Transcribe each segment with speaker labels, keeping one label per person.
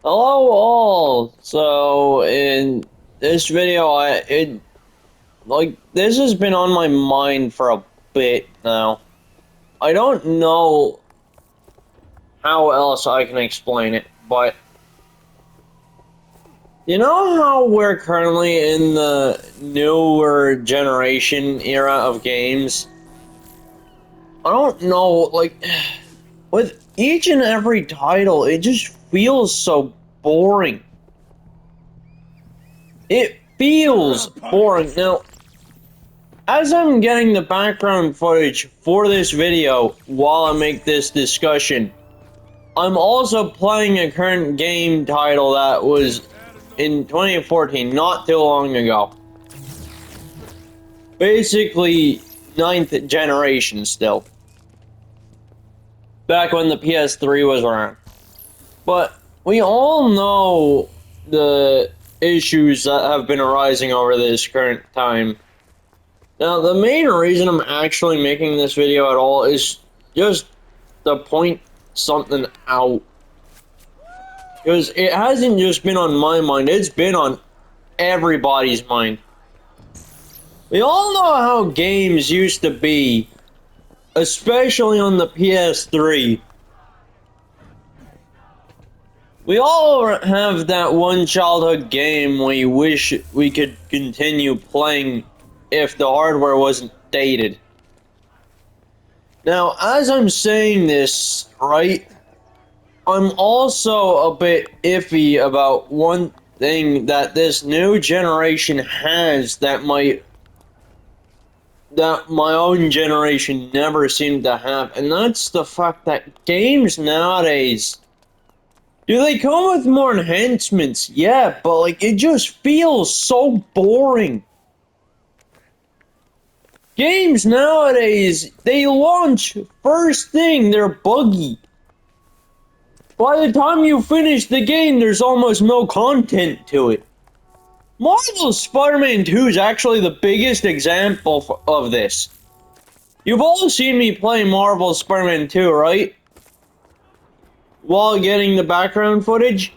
Speaker 1: Hello all. So in this video, this has been on my mind for a bit now. I don't know how else I can explain it, but you know how we're currently in the newer generation era of games? I don't know, with each and every title, it just feels so boring. It feels boring. Now, as I'm getting the background footage for this video while I make this discussion, I'm also playing a current game title that was in 2014, not too long ago. Basically, ninth generation still. Back when the PS3 was around. But we all know the issues that have been arising over this current time. Now, the main reason I'm actually making this video at all is just to point something out. Because it hasn't just been on my mind, it's been on everybody's mind. We all know how games used to be, especially on the PS3. We all have that one childhood game we wish we could continue playing if the hardware wasn't dated. Now, as I'm saying this, right, I'm also a bit iffy about one thing that this new generation has that my own generation never seemed to have, and that's the fact that games nowadays, do they come with more enhancements? Yeah, but it just feels so boring. Games nowadays, they launch first thing, they're buggy. By the time you finish the game, there's almost no content to it. Marvel's Spider-Man 2 is actually the biggest example of this. You've all seen me play Marvel's Spider-Man 2, right? While getting the background footage?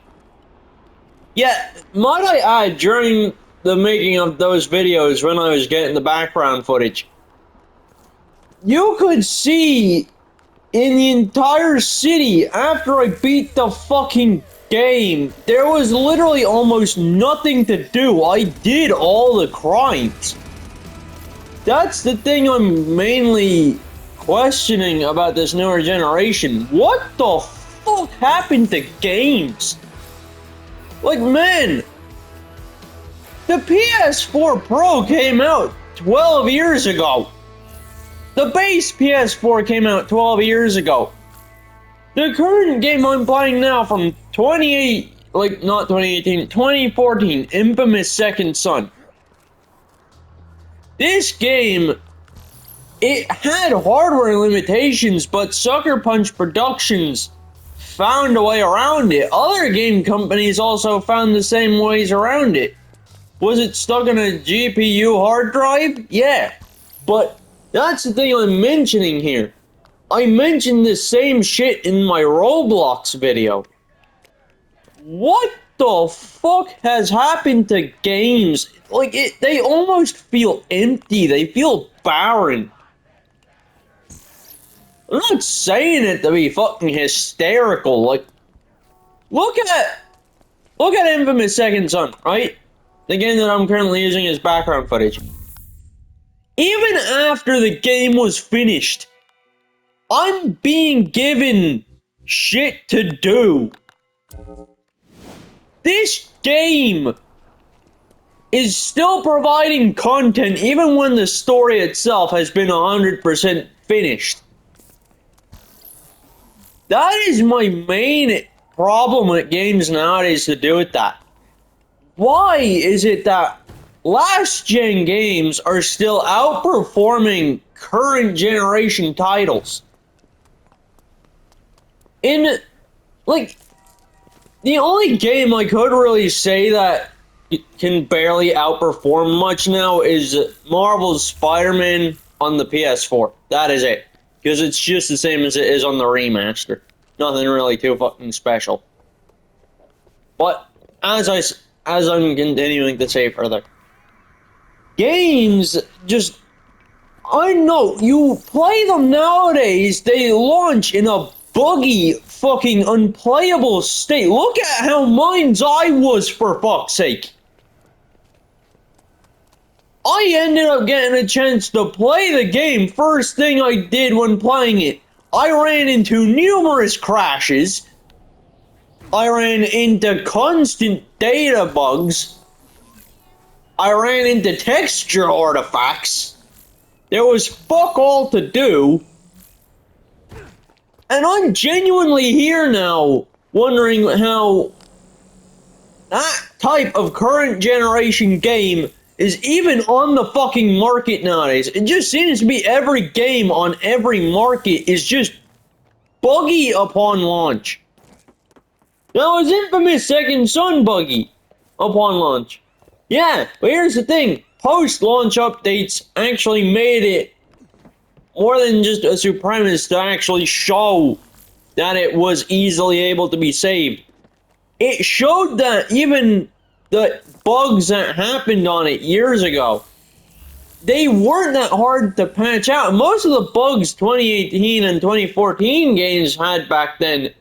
Speaker 1: Yeah, might I add, during the making of those videos when I was getting the background footage, you could see in the entire city after I beat the fucking game, there was literally almost nothing to do. I did all the crimes. That's the thing I'm mainly questioning about this newer generation. What the fuck happened to games? Like, man, the PS4 Pro came out 12 years ago. The base PS4 came out 12 years ago. The current game I'm playing now from 2014, Infamous Second Son. This game, it had hardware limitations, but Sucker Punch Productions found a way around it. Other game companies also found the same ways around it. Was it stuck on a GPU hard drive? Yeah. But that's the thing I'm mentioning here. I mentioned the same shit in my Roblox video. What the fuck has happened to games? They almost feel empty. They feel barren. I'm not saying it to be fucking hysterical. Look at Infamous Second Son, right? The game that I'm currently using as background footage. Even after the game was finished, I'm being given shit to do. This game is still providing content even when the story itself has been 100% finished. That is my main problem with games nowadays to do with that. Why is it that last gen games are still outperforming current generation titles? The only game I could really say that can barely outperform much now is Marvel's Spider-Man on the PS4. That is it. Because it's just the same as it is on the remaster. Nothing really too fucking special. But as I'm continuing to say further, games just, I know, you play them nowadays, they launch in a buggy, fucking unplayable state. Look at how Mind's Eye was, for fuck's sake. I ended up getting a chance to play the game. First thing I did when playing it, I ran into numerous crashes. I ran into constant data bugs. I ran into texture artifacts. There was fuck all to do. And I'm genuinely here now, wondering how that type of current generation game is even on the fucking market nowadays. It just seems to be every game on every market is just buggy upon launch. Now, is Infamous Second Son buggy upon launch? Yeah, but here's the thing. Post-launch updates actually made it more than just a supremacist to actually show that it was easily able to be saved. It showed that even the bugs that happened on it years ago, they weren't that hard to patch out. Most of the bugs 2018 and 2014 games had back then,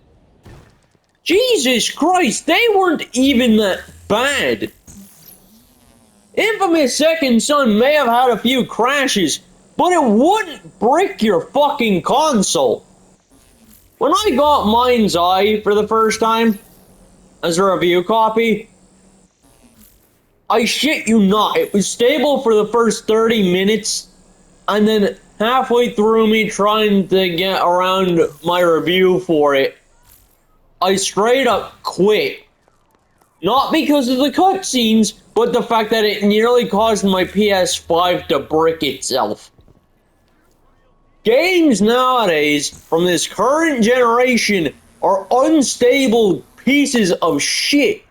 Speaker 1: Jesus Christ, they weren't even that bad. Infamous Second Son may have had a few crashes, but it wouldn't brick your fucking console. When I got Mind's Eye for the first time, as a review copy, I shit you not, it was stable for the first 30 minutes, and then halfway through me trying to get around my review for it, I straight up quit. Not because of the cutscenes, but the fact that it nearly caused my PS5 to brick itself. Games nowadays, from this current generation, are unstable pieces of shit.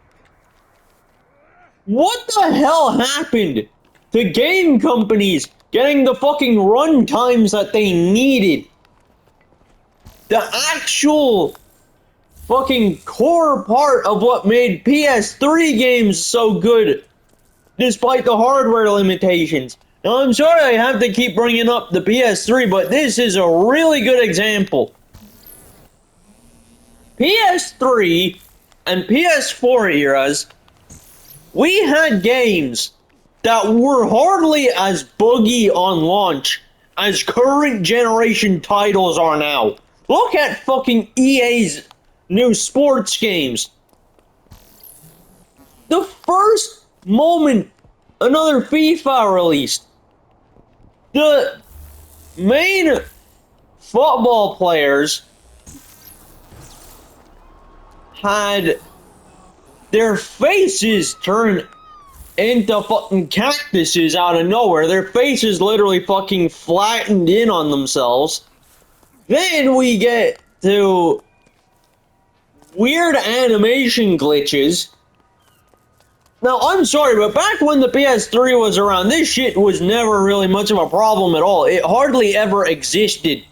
Speaker 1: What the hell happened to game companies getting the fucking run times that they needed? The actual fucking core part of what made PS3 games so good, despite the hardware limitations. Now, I'm sorry I have to keep bringing up the PS3, but this is a really good example. PS3 and PS4 eras, we had games that were hardly as buggy on launch as current generation titles are now. Look at fucking EA's new sports games. The first moment another FIFA released, the main football players had their faces turn into fucking cactuses out of nowhere. Their faces literally fucking flattened in on themselves. Then we get to weird animation glitches. Now, I'm sorry, but back when the PS3 was around, this shit was never really much of a problem at all. It hardly ever existed.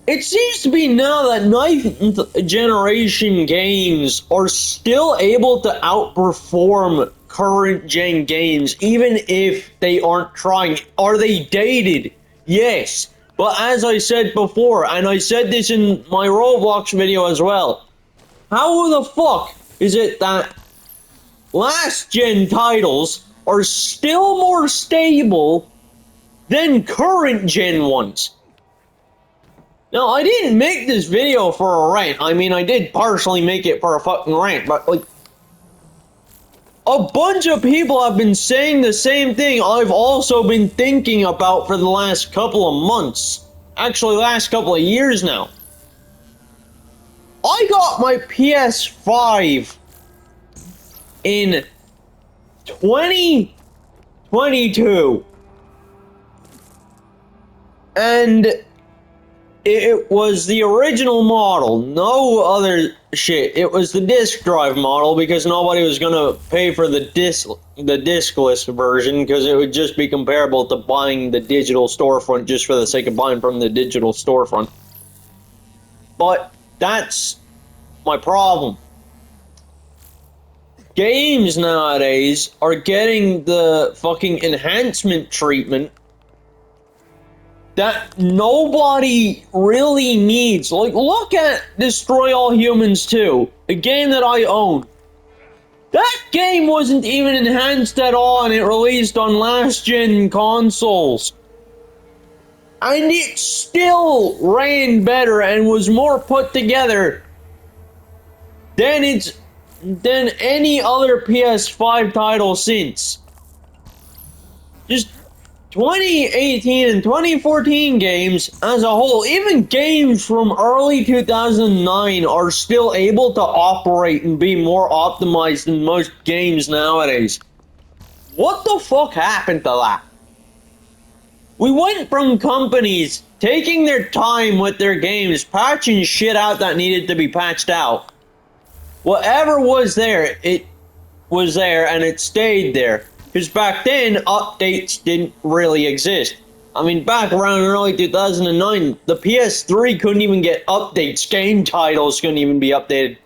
Speaker 1: It seems to be now that 9th generation games are still able to outperform current gen games, even if they aren't trying. Are they dated? Yes. But as I said before, and I said this in my Roblox video as well, how the fuck is it that last gen titles are still more stable than current gen ones? Now, I didn't make this video for a rant. I mean, I did partially make it for a fucking rant, but, like, a bunch of people have been saying the same thing I've also been thinking about for the last couple of months. Actually, last couple of years now. I got my PS5 in 2022. And it was the original model, no other shit. It was the disc drive model because nobody was gonna pay for the discless version because it would just be comparable to buying the digital storefront just for the sake of buying from the digital storefront. But that's my problem. Games nowadays are getting the fucking enhancement treatment that nobody really needs. Like, look at Destroy All Humans 2, a game that I own. That game wasn't even enhanced at all, and it released on last-gen consoles. And it still ran better and was more put together than any other PS5 title since. Just 2018 and 2014 games as a whole, even games from early 2009 are still able to operate and be more optimized than most games nowadays. What the fuck happened to that? We went from companies taking their time with their games, patching shit out that needed to be patched out. Whatever was there, it was there and it stayed there. Because back then, updates didn't really exist. I mean, back around early 2009, the PS3 couldn't even get updates. Game titles couldn't even be updated.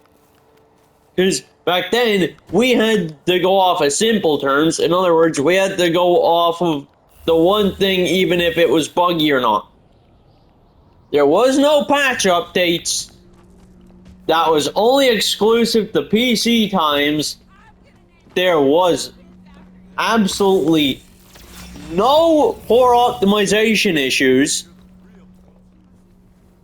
Speaker 1: Because back then, we had to go off of simple terms. In other words, we had to go off of the one thing, even if it was buggy or not. There was no patch updates. That was only exclusive to PC times. There was absolutely no poor optimization issues.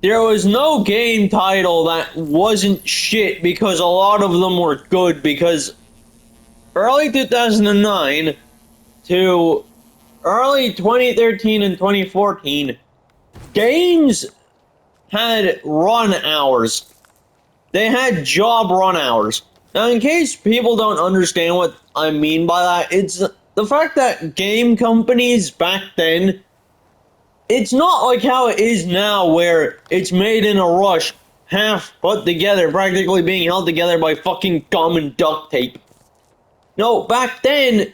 Speaker 1: There was no game title that wasn't shit, because a lot of them were good, because early 2009 to early 2013 and 2014, games had run hours. They had job run hours. Now, in case people don't understand what I mean by that, it's the fact that game companies back then, it's not like how it is now where it's made in a rush, half put together, practically being held together by fucking gum and duct tape. No, back then,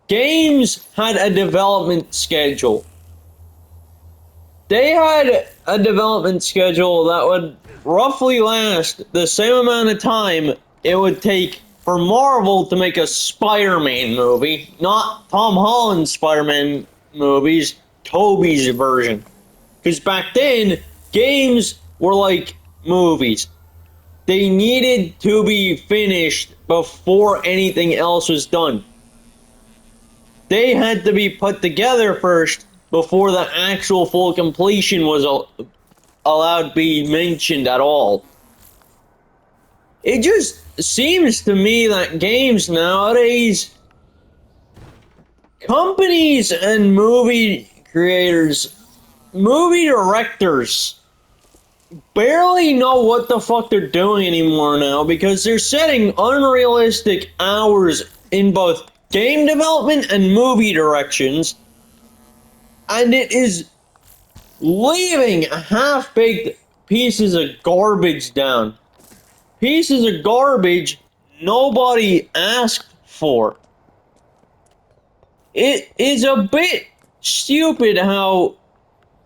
Speaker 1: games had a development schedule. They had a development schedule that would roughly last the same amount of time it would take for Marvel to make a Spider-Man movie, not Tom Holland's Spider-Man movies, Tobey's version. Because back then, games were like movies. They needed to be finished before anything else was done. They had to be put together first before the actual full completion was allowed to be mentioned at all. It just seems to me that games nowadays, companies and movie creators, movie directors, barely know what the fuck they're doing anymore now, because they're setting unrealistic hours in both game development and movie directions, and it is leaving half-baked pieces of garbage down. Pieces of garbage nobody asked for. It is a bit stupid how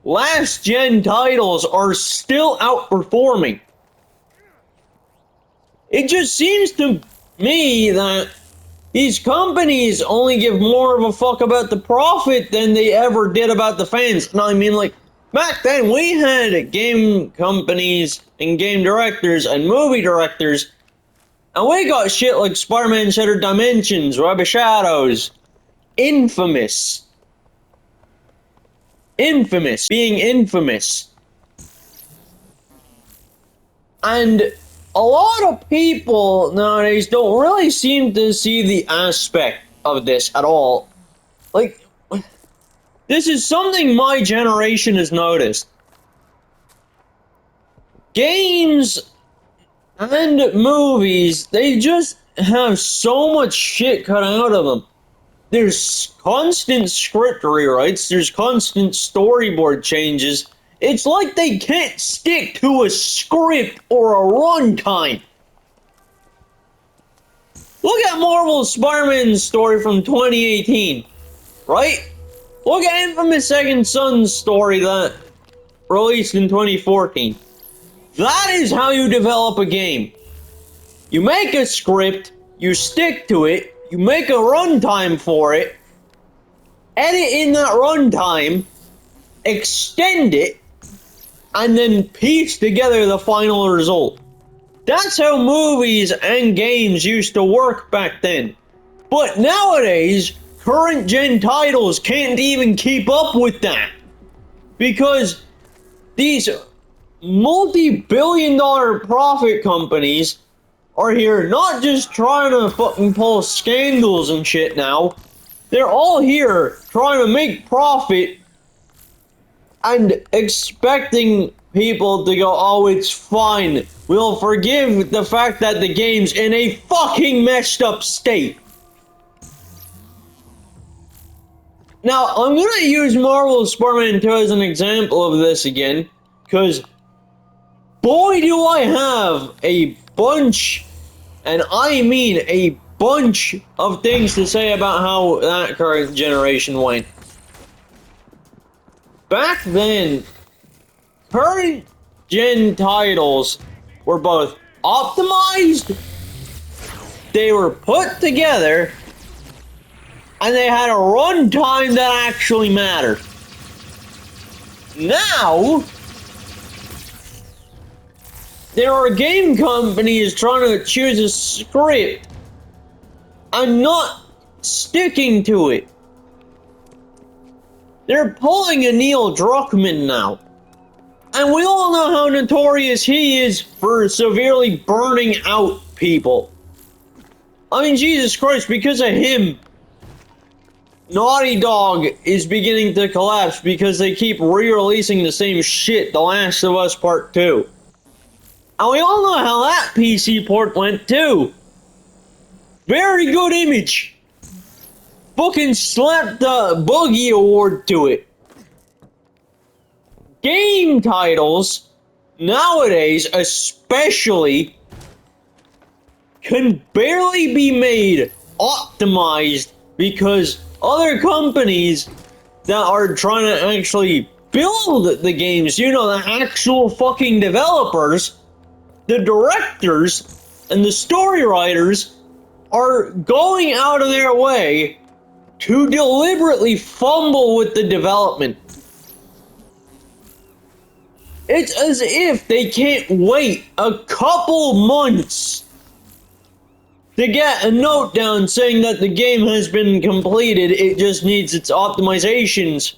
Speaker 1: last-gen titles are still outperforming. It just seems to me that these companies only give more of a fuck about the profit than they ever did about the fans. And I mean, like, back then we had game companies and game directors and movie directors, and we got shit like Spider-Man Shattered Dimensions, Web of Shadows, Infamous. Infamous being infamous. And a lot of people nowadays don't really seem to see the aspect of this at all. Like, this is something my generation has noticed. Games and movies, they just have so much shit cut out of them. There's constant script rewrites, there's constant storyboard changes. It's like they can't stick to a script or a runtime. Look at Marvel's Spider-Man story from 2018, right? Look at Infamous Second Son's story that released in 2014. That is how you develop a game. You make a script, you stick to it, you make a runtime for it, edit in that runtime, extend it, and then piece together the final result. That's how movies and games used to work back then. But nowadays, current gen titles can't even keep up with that. Because these multi-billion-dollar profit companies are here not just trying to fucking pull scandals and shit now. They're all here trying to make profit and expecting people to go, oh, it's fine. We'll forgive the fact that the game's in a fucking messed up state. Now, I'm gonna use Marvel's Spider-Man 2 as an example of this again, because boy do I have a bunch, and I mean a bunch of things to say about how that current generation went. Back then, current gen titles were both optimized, they were put together, and they had a runtime that actually mattered. Now, there are game companies trying to choose a script and not sticking to it. They're pulling a Neil Druckmann now. And we all know how notorious he is for severely burning out people. I mean, Jesus Christ, because of him, Naughty Dog is beginning to collapse because they keep re-releasing the same shit, The Last of Us Part 2. And we all know how that PC port went too. Very good image. Fucking slapped the Boogie Award to it. Game titles, nowadays especially, can barely be made optimized because other companies that are trying to actually build the games, you know, the actual fucking developers, the directors, and the story writers are going out of their way to deliberately fumble with the development. It's as if they can't wait a couple months to get a note down saying that the game has been completed, it just needs its optimizations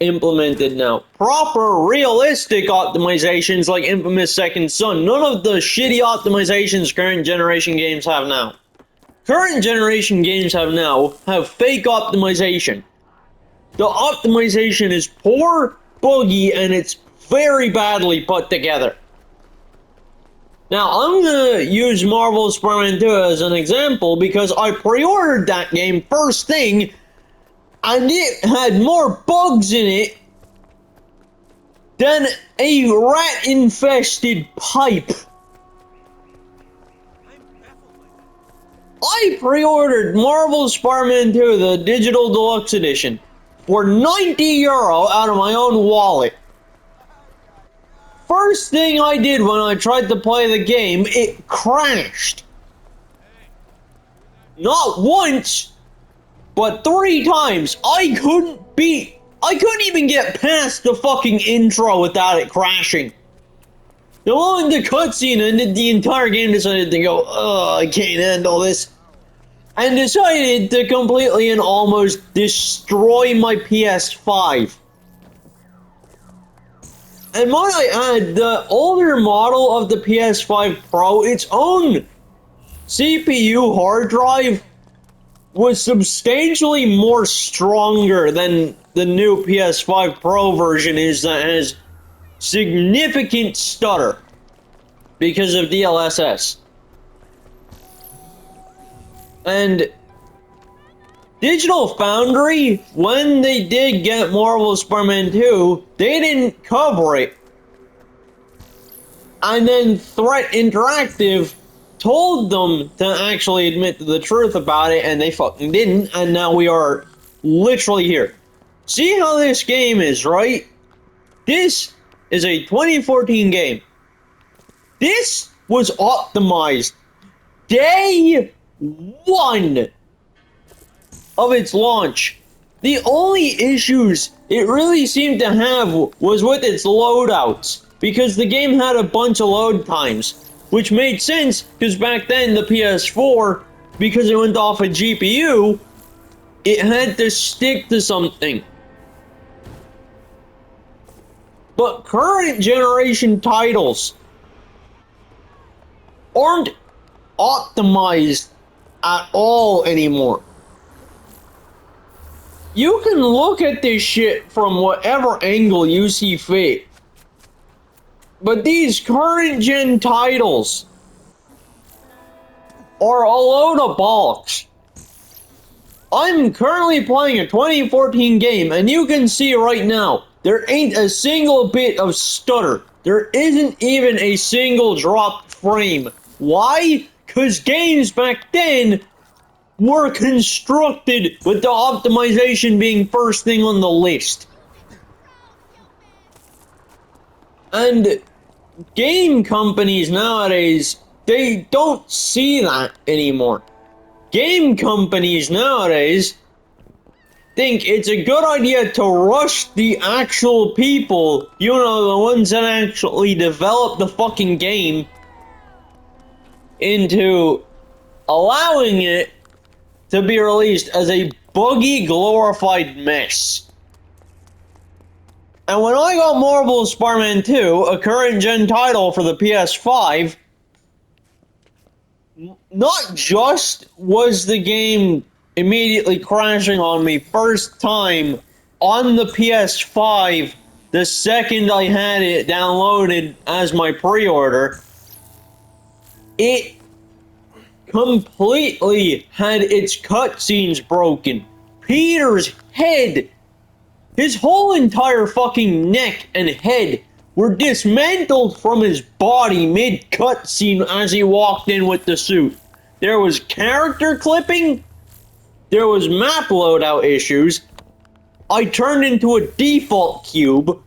Speaker 1: implemented now. Proper, realistic optimizations like Infamous Second Son. None of the shitty optimizations current generation games have now. Current generation games have fake optimization. The optimization is poor, buggy, and it's very badly put together. Now, I'm gonna use Marvel's Spider-Man 2 as an example because I pre-ordered that game first thing, and it had more bugs in it than a rat-infested pipe. I pre-ordered Marvel's Spider-Man 2, the Digital Deluxe Edition, for €90 out of my own wallet. First thing I did when I tried to play the game, it crashed. Not once, but 3 times. I couldn't even get past the fucking intro without it crashing. The moment the cutscene ended, the entire game decided to go, oh, I can't handle this. And decided to completely and almost destroy my PS5. And might I add, the older model of the PS5 Pro, its own CPU hard drive, was substantially more stronger than the new PS5 Pro version is that has significant stutter because of DLSS. And Digital Foundry, when they did get Marvel's Spider-Man 2, they didn't cover it. And then Threat Interactive told them to actually admit to the truth about it, and they fucking didn't, and now we are literally here. See how this game is, right? This is a 2014 game. This was optimized. day one of its launch. The only issues it really seemed to have was with its loadouts, because the game had a bunch of load times, which made sense because back then the PS4, because it went off a GPU, it had to stick to something. But current generation titles aren't optimized at all anymore. You can look at this shit from whatever angle you see fit. But these current gen titles are a load of bollocks. I'm currently playing a 2014 game, and you can see right now, there ain't a single bit of stutter. There isn't even a single dropped frame. Why? Because games back then were constructed with the optimization being first thing on the list. And game companies nowadays, they don't see that anymore. Game companies nowadays think it's a good idea to rush the actual people, you know, the ones that actually develop the fucking game, into allowing it to be released as a buggy, glorified mess. And when I got Marvel's Spider-Man 2, a current gen title for the PS5, not just was the game immediately crashing on me first time on the PS5 the second I had it downloaded as my pre-order, it completely had its cutscenes broken. Peter's head, his whole entire fucking neck and head were dismantled from his body mid-cutscene as he walked in with the suit. There was character clipping, there was map loadout issues, I turned into a default cube,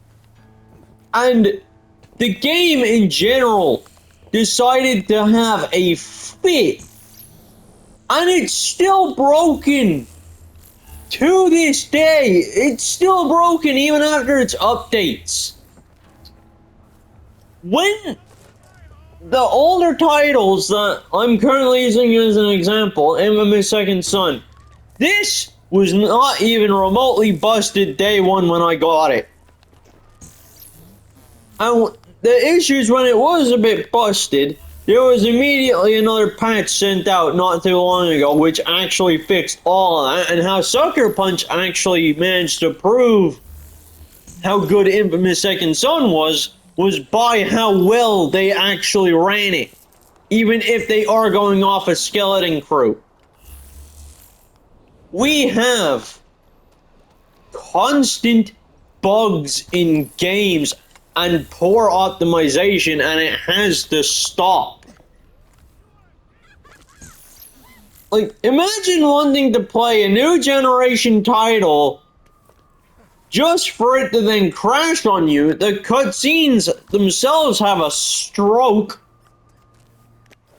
Speaker 1: and the game in general decided to have a fit. And it's still broken to this day. It's still broken even after its updates. When the older titles that I'm currently using as an example, Infamous Second Son, this was not even remotely busted day one when I got it. And the issues when it was a bit busted, there was immediately another patch sent out not too long ago which actually fixed all of that, and how Sucker Punch actually managed to prove how good Infamous Second Son was by how well they actually ran it, even if they are going off a skeleton crew. We have constant bugs in games and poor optimization, and it has to stop. Like, imagine wanting to play a new generation title just for it to then crash on you. The cutscenes themselves have a stroke.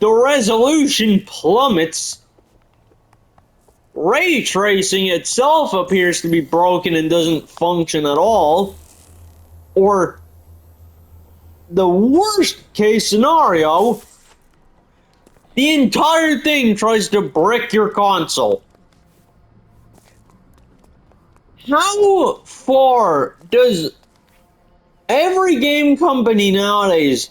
Speaker 1: The resolution plummets. Ray tracing itself appears to be broken and doesn't function at all. Or the worst case scenario, the entire thing tries to brick your console. How far does every game company nowadays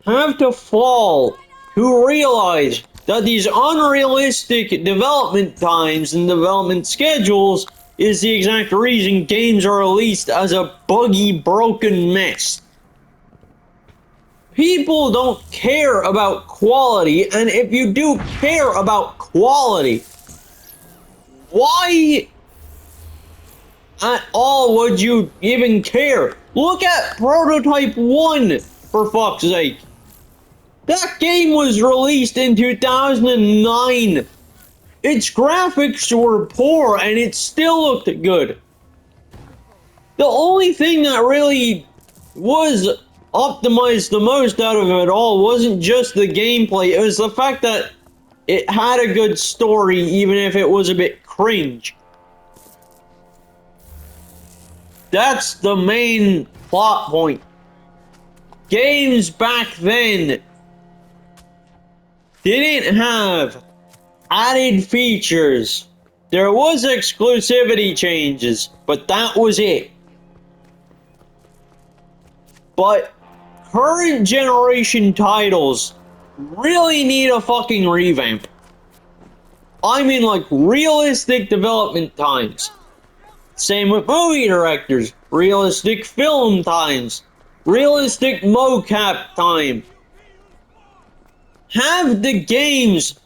Speaker 1: have to fall to realize that these unrealistic development times and development schedules is the exact reason games are released as a buggy, broken mess? People don't care about quality, and if you do care about quality, why at all would you even care? Look at Prototype 1, for fuck's sake. That game was released in 2009. Its graphics were poor, and it still looked good. The only thing that really was optimized the most out of it all wasn't just the gameplay, it was the fact that It had a good story, even if it was a bit cringe. That's the main plot point. Games back then didn't have added features. There was exclusivity changes, but that was it. But current generation titles really need a fucking revamp. I mean, like, realistic development times. Same with movie directors. Realistic film times. Realistic mocap time. Have the games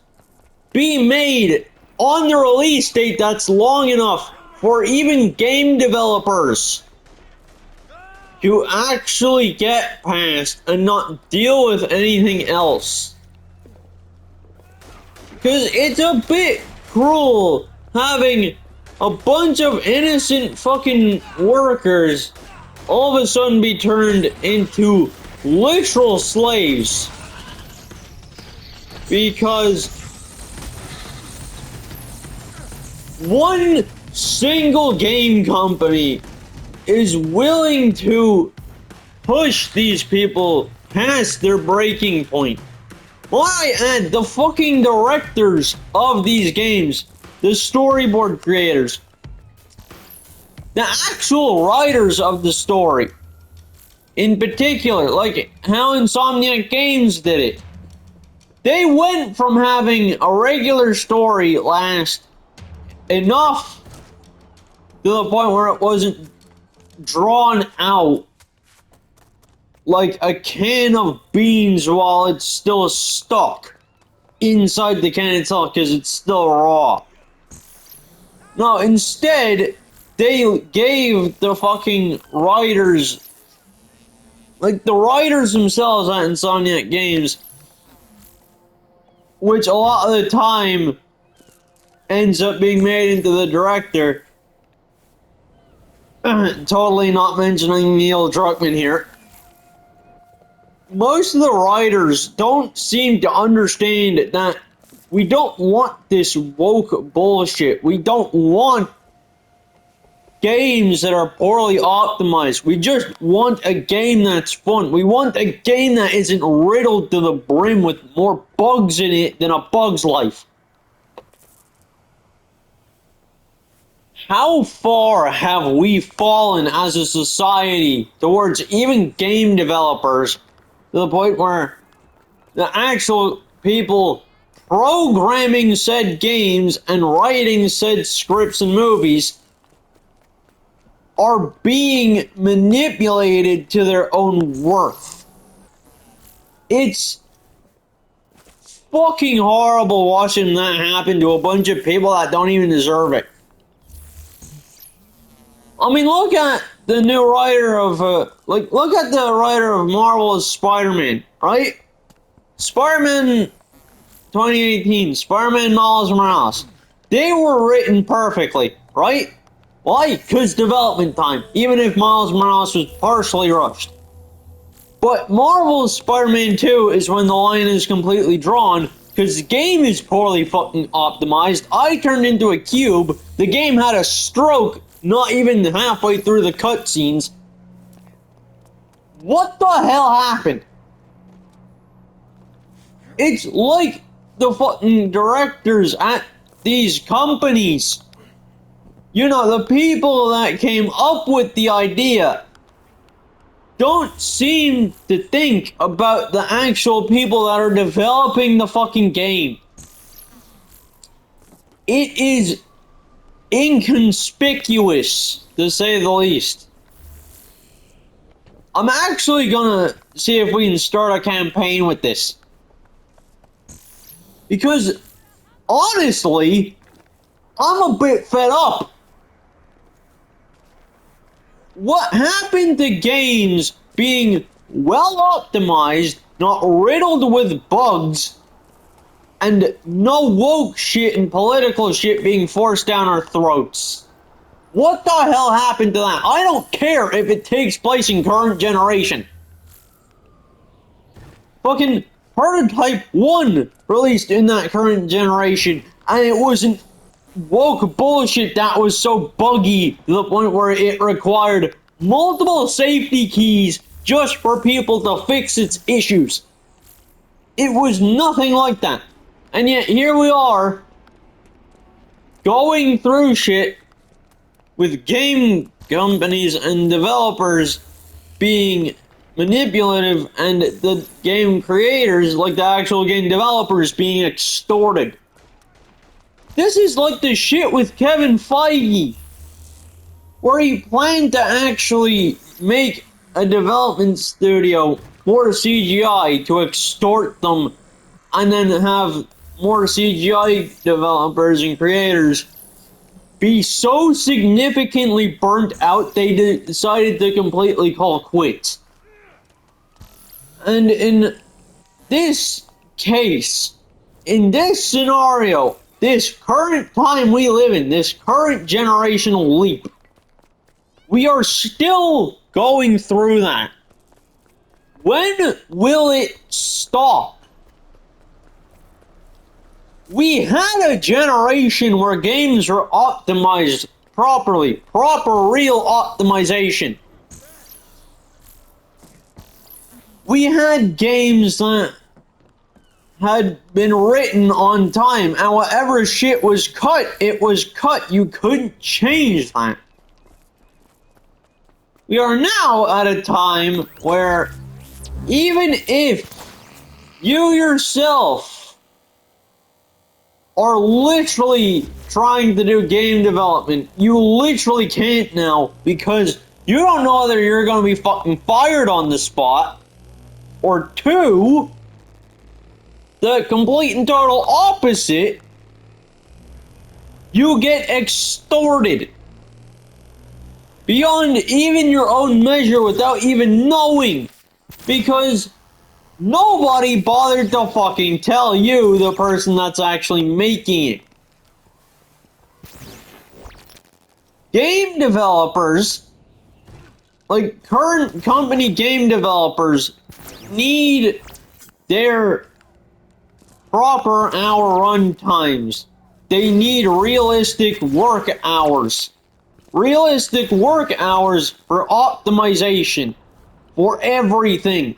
Speaker 1: be made on the release date that's long enough for even game developers to actually get past and not deal with anything else. Because it's a bit cruel having a bunch of innocent fucking workers all of a sudden be turned into literal slaves. Because one single game company is willing to push these people past their breaking point. Why add the fucking directors of these games, the storyboard creators, the actual writers of the story, in particular, like how Insomniac Games did it. They went from having a regular story last enough to the point where it wasn't drawn out like a can of beans while it's still stuck inside the can itself because it's still raw. No, instead, they gave the fucking writers, like the writers themselves at Insomniac Games, which a lot of the time ends up being made into the director. Totally not mentioning Neil Druckmann here. Most of the writers don't seem to understand that we don't want this woke bullshit. We don't want games that are poorly optimized. We just want a game that's fun. We want a game that isn't riddled to the brim with more bugs in it than A Bug's Life. How far have we fallen as a society towards even game developers to the point where the actual people programming said games and writing said scripts and movies are being manipulated to their own worth? It's fucking horrible watching that happen to a bunch of people that don't even deserve it. I mean, look at the new writer of, look at the writer of Marvel's Spider-Man, right? Spider-Man 2018, Spider-Man Miles Morales. They were written perfectly, right? Why? Because development time, even if Miles Morales was partially rushed. But Marvel's Spider-Man 2 is when the line is completely drawn, because the game is poorly fucking optimized. I turned into a cube, the game had a stroke not even halfway through the cutscenes. What the hell happened? It's like the fucking directors at these companies, you know, the people that came up with the idea, don't seem to think about the actual people that are developing the fucking game. It is inconspicuous, to say the least. I'm actually gonna see if we can start a campaign with this. Because, honestly, I'm a bit fed up. What happened to games being well optimized, not riddled with bugs, and no woke shit and political shit being forced down our throats? What the hell happened to that? I don't care if it takes place in current generation. Fucking Prototype 1 released in that current generation, and it wasn't woke bullshit that was so buggy to the point where it required multiple safety keys just for people to fix its issues. It was nothing like that. And yet here we are, going through shit with game companies and developers being manipulative and the game creators, like the actual game developers, being extorted. This is like the shit with Kevin Feige, where he planned to actually make a development studio for CGI to extort them, and then have more CGI developers and creators be so significantly burnt out they decided to completely call quits. And in this case, in this scenario, this current time we live in, this current generational leap, we are still going through that. When will it stop? We had a generation where games were optimized properly, proper real optimization. We had games that had been written on time, and whatever shit was cut, it was cut. You couldn't change that. We are now at a time where even if you yourself are literally trying to do game development, you literally can't now because you don't know whether you're going to be fucking fired on the spot, or two, the complete and total opposite, you get extorted beyond even your own measure without even knowing, because nobody bothered to fucking tell you, the person that's actually making it. Game developers, like current company game developers, need their proper hour run times. They need realistic work hours. Realistic work hours for optimization, for everything.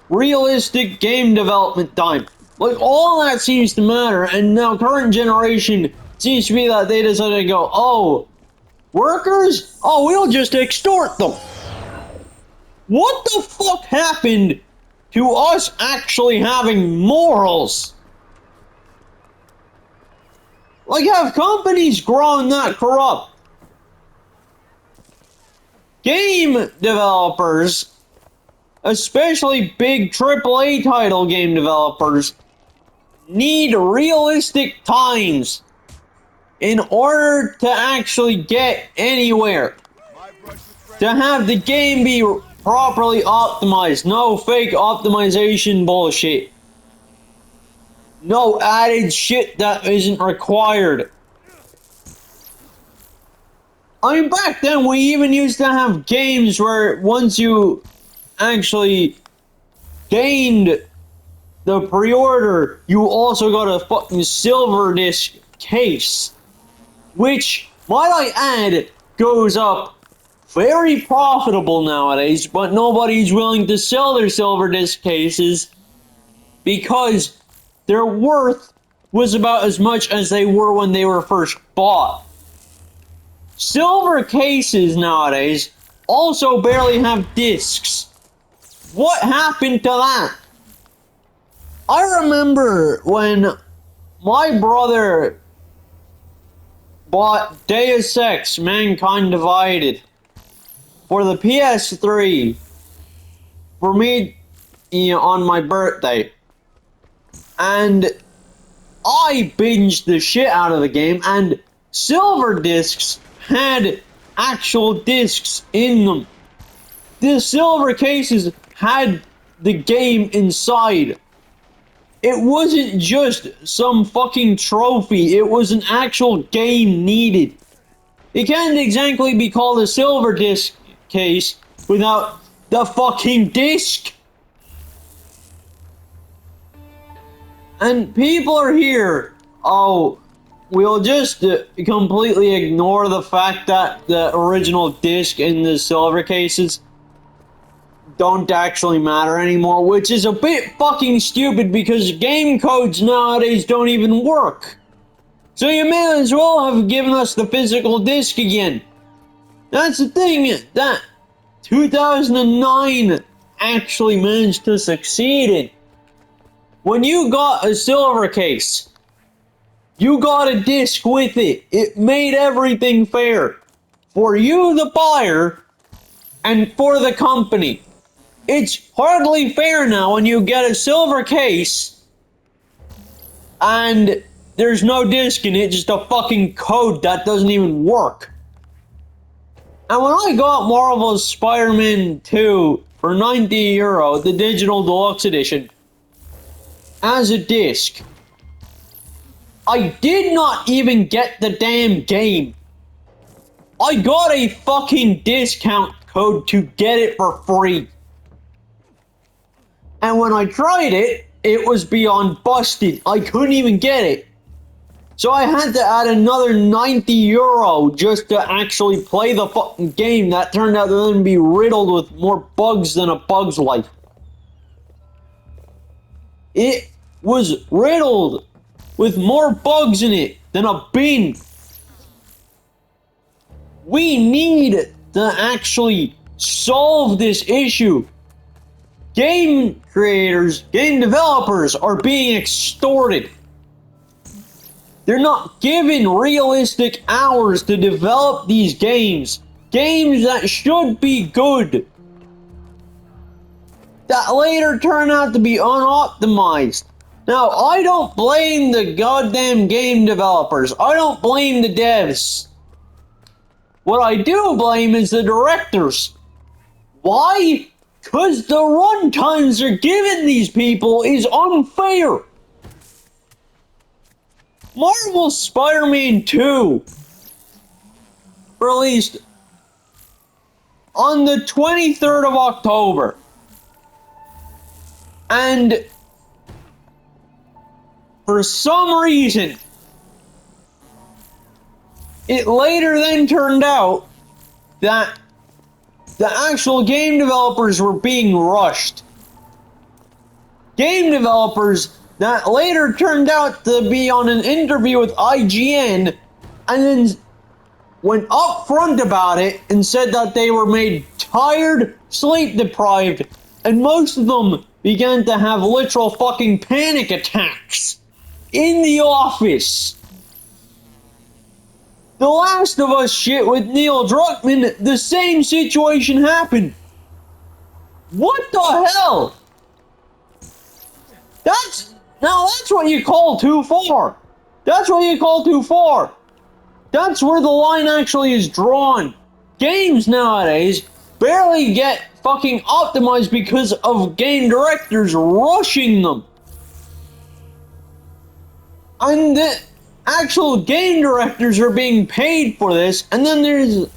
Speaker 1: Realistic game development time. Like, all that seems to matter, and now current generation seems to be that they decided to go, oh, workers? Oh, we'll just extort them. What the fuck happened to us actually having morals? Like, have companies grown that corrupt? Game developers, especially big AAA title game developers, need realistic times in order to actually get anywhere. To have the game be properly optimized. No fake optimization bullshit. No added shit that isn't required. I mean, back then we even used to have games where once you actually gained the pre-order, you also got a fucking silver disc case, which, might I add, goes up very profitable nowadays, but nobody's willing to sell their silver disc cases because their worth was about as much as they were when they were first bought. Silver cases nowadays also barely have discs. What happened to that? I remember when my brother bought Deus Ex: Mankind Divided for the PS3 for me, on my birthday. And I binged the shit out of the game, and silver discs had actual discs in them. The silver cases had the game inside. It wasn't just some fucking trophy, it was an actual game needed. It can't exactly be called a silver disc case without the fucking disc. And people are here. Oh, we'll just completely ignore the fact that the original disc in the silver cases don't actually matter anymore, which is a bit fucking stupid because game codes nowadays don't even work. So you may as well have given us the physical disc again. That's the thing that 2009 actually managed to succeed in. When you got a silver case, you got a disc with it. It made everything fair. For you, the buyer, and for the company. It's hardly fair now when you get a silver case and there's no disc in it, just a fucking code that doesn't even work. And when I got Marvel's Spider-Man 2 for €90, the digital deluxe edition, as a disc, I did not even get the damn game. I got a fucking discount code to get it for free. And when I tried it, it was beyond busted. I couldn't even get it. So I had to add another €90 just to actually play the fucking game that turned out to then be riddled with more bugs than a bug's life. It was riddled with more bugs in it than a bin. We need to actually solve this issue. Game creators, game developers are being extorted. They're not given realistic hours to develop these games. Games that should be good. That later turn out to be unoptimized. Now, I don't blame the goddamn game developers. I don't blame the devs. What I do blame is the directors. Why? Because the runtimes they're giving these people is unfair. Marvel's Spider-Man 2 released on the 23rd of October. And for some reason, it later then turned out that the actual game developers were being rushed. Game developers that later turned out to be on an interview with IGN and then went up front about it and said that they were made tired, sleep deprived, and most of them began to have literal fucking panic attacks in the office. The Last of Us shit with Neil Druckmann, the same situation happened. What the hell? That's what you call too far. That's what you call too far. That's where the line actually is drawn. Games nowadays barely get fucking optimized because of game directors rushing them. And the actual game directors are being paid for this, and then there's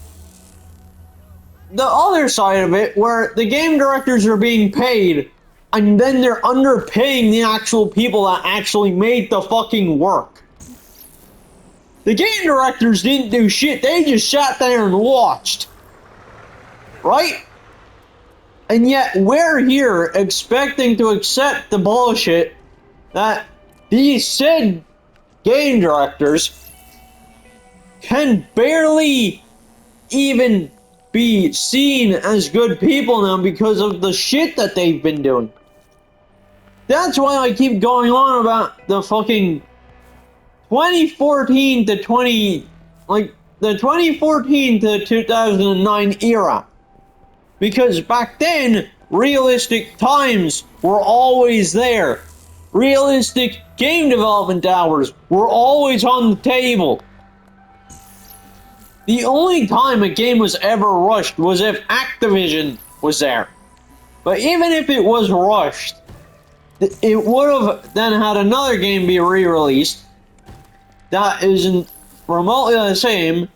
Speaker 1: the other side of it where the game directors are being paid and then they're underpaying the actual people that actually made the fucking work. The game directors didn't do shit, they just sat there and watched. Right? And yet we're here expecting to accept the bullshit that these said game directors can barely even be seen as good people now because of the shit that they've been doing. That's why I keep going on about the fucking 2014 to 2009 era. Because back then, realistic times were always there. Realistic game development hours were always on the table. The only time a game was ever rushed was if Activision was there. But even if it was rushed, it would have then had another game be re-released that isn't remotely the same,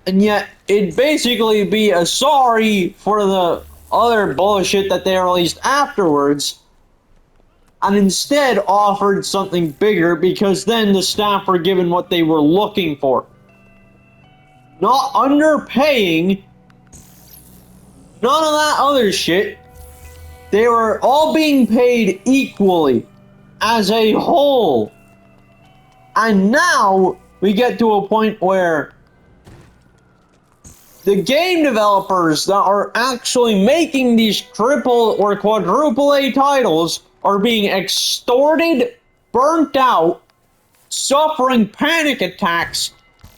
Speaker 1: and yet it'd basically be a sorry for the other bullshit that they released afterwards, and instead offered something bigger because then the staff were given what they were looking for. Not underpaying, none of that other shit. They were all being paid equally as a whole. And now we get to a point where the game developers that are actually making these triple or quadruple A titles are being extorted, burnt out, suffering panic attacks,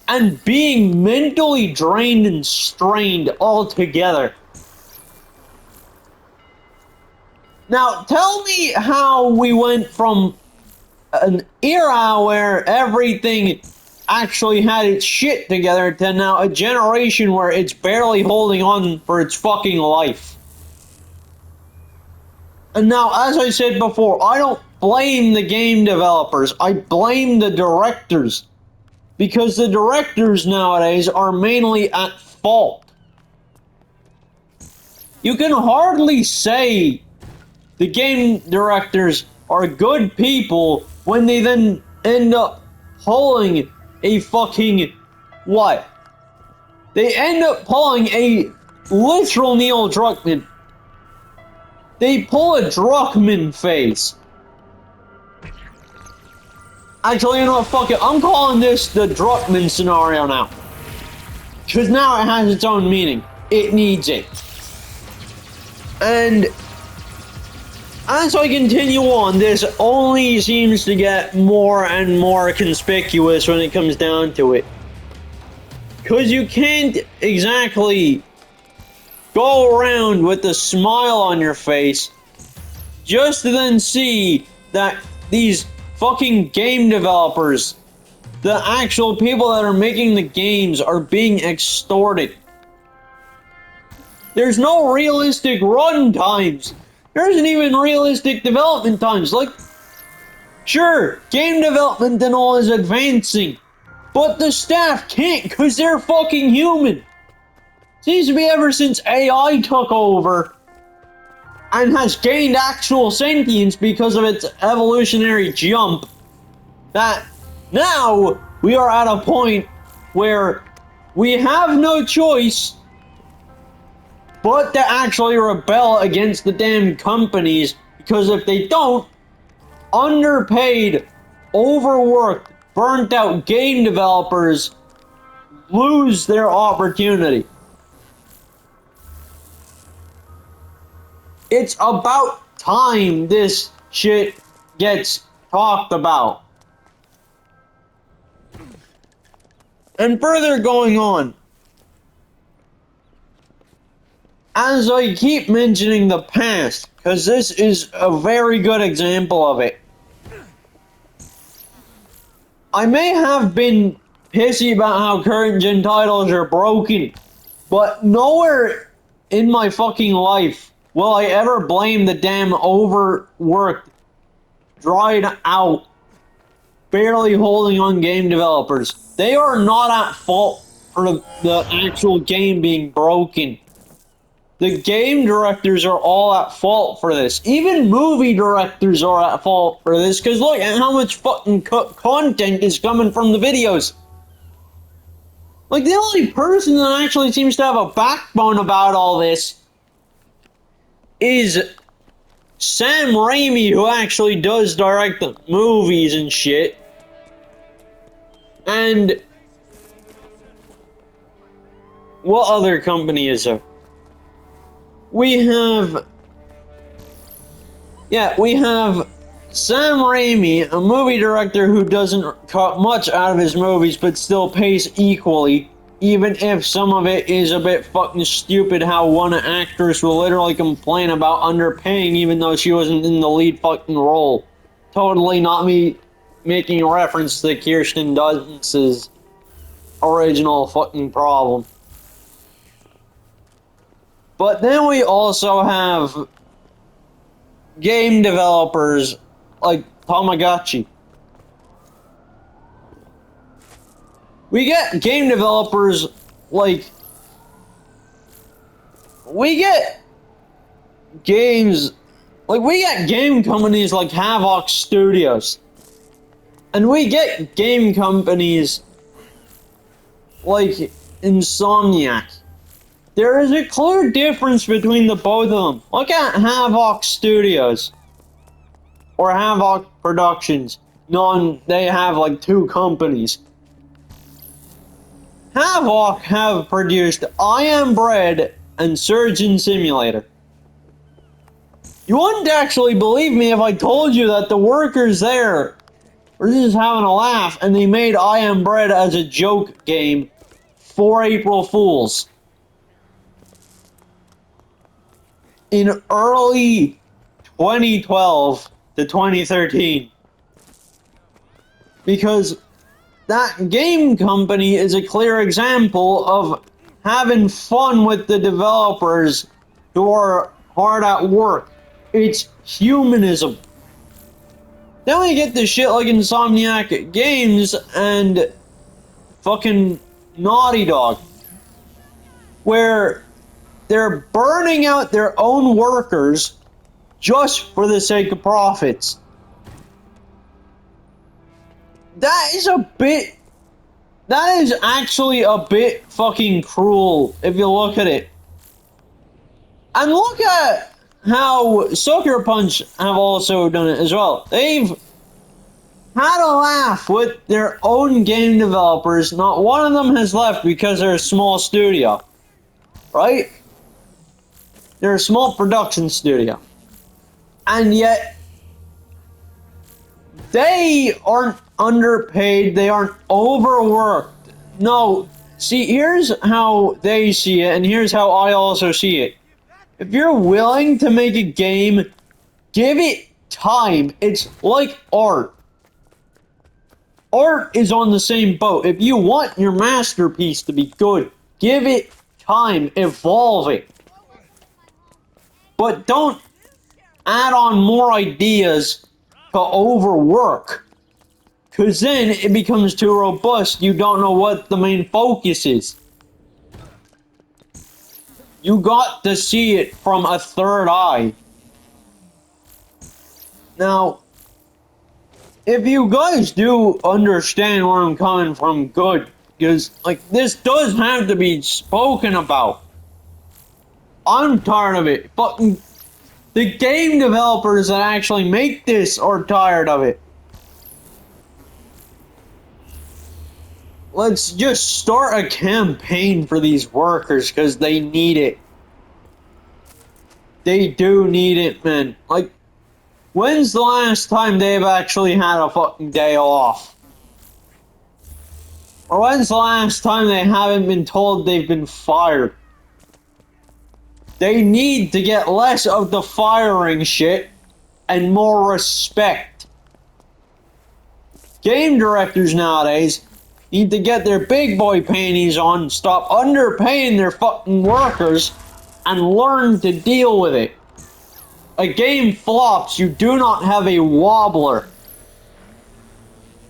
Speaker 1: and being mentally drained and strained altogether. Now, tell me how we went from an era where everything actually had its shit together to now a generation where it's barely holding on for its fucking life. And now, as I said before, I don't blame the game developers, I blame the directors. Because the directors nowadays are mainly at fault. You can hardly say the game directors are good people when they then end up pulling a fucking what? They end up pulling a literal Neil Druckmann. They pull a Druckmann face. Actually, you know what, fuck it. I'm calling this the Druckmann scenario now. Because now it has its own meaning. It needs it. And as I continue on, this only seems to get more and more conspicuous when it comes down to it. Because you can't exactly go around with a smile on your face just to then see that these fucking game developers, the actual people that are making the games, are being extorted. There's no realistic run times. There isn't even realistic development times. Like, sure, game development and all is advancing, but the staff can't because they're fucking human. Seems to be ever since AI took over and has gained actual sentience because of its evolutionary jump, that now we are at a point where we have no choice but to actually rebel against the damn companies, because if they don't, underpaid, overworked, burnt out game developers lose their opportunity. It's about time this shit gets talked about. And further going on, as I keep mentioning the past, because this is a very good example of it, I may have been pissy about how current gen titles are broken, but nowhere in my fucking life will I ever blame the damn overworked, dried out, barely holding on game developers. They are not at fault for the actual game being broken. The game directors are all at fault for this. Even movie directors are at fault for this, because look at how much fucking content is coming from the videos. Like, the only person that actually seems to have a backbone about all this is Sam Raimi, who actually does direct the movies and shit. And what other company is there? We have Sam Raimi, a movie director who doesn't cut much out of his movies but still pays equally, even if some of it is a bit fucking stupid how one actress will literally complain about underpaying even though she wasn't in the lead fucking role. Totally not me making a reference to Kirsten Dunst's original fucking problem. But then we also have game developers like Tamagotchi. We get game developers like... We get games Like, we get game companies like Havoc Studios. And we get game companies like Insomniac. There is a clear difference between the both of them. Look at Havoc Studios. Or Havoc Productions. They have like two companies. Havoc have produced I Am Bread and Surgeon Simulator. You wouldn't actually believe me if I told you that the workers there were just having a laugh and they made I Am Bread as a joke game for April Fools. In early 2012 to 2013. Because that game company is a clear example of having fun with the developers who are hard at work. It's humanism. Then we get this shit like Insomniac Games and fucking Naughty Dog, where they're burning out their own workers just for the sake of profits. That is actually a bit fucking cruel if you look at it. And look at how Sucker Punch have also done it as well. They've had a laugh with their own game developers. Not one of them has left because they're a small studio. Right? They're a small production studio. And yet, they aren't underpaid, they aren't overworked. No, see, here's how they see it, and here's how I also see it. If you're willing to make a game, give it time. It's like art. Art is on the same boat. If you want your masterpiece to be good, give it time, evolve it. But don't add on more ideas to overwork. Because then it becomes too robust. You don't know what the main focus is. You got to see it from a third eye. Now, if you guys do understand where I'm coming from, good. Because, like, this does have to be spoken about. I'm tired of it. Fucking the game developers that actually make this are tired of it. Let's just start a campaign for these workers because they need it. They do need it, man. Like, when's the last time they've actually had a fucking day off? Or when's the last time they haven't been told they've been fired? They need to get less of the firing shit and more respect. Game directors nowadays need to get their big boy panties on, stop underpaying their fucking workers, and learn to deal with it. A game flops, you do not have a wobbler.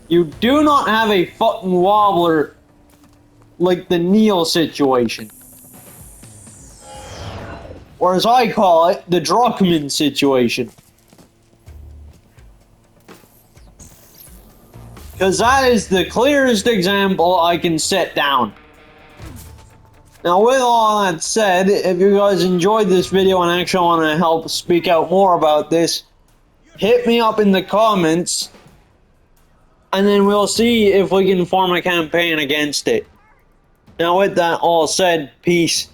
Speaker 1: You do not have a fucking wobbler like the Neil situation. Or as I call it, the Druckmann situation. Because that is the clearest example I can set down. Now, with all that said, if you guys enjoyed this video and actually want to help speak out more about this, hit me up in the comments, and then we'll see if we can form a campaign against it. Now, with that all said, peace.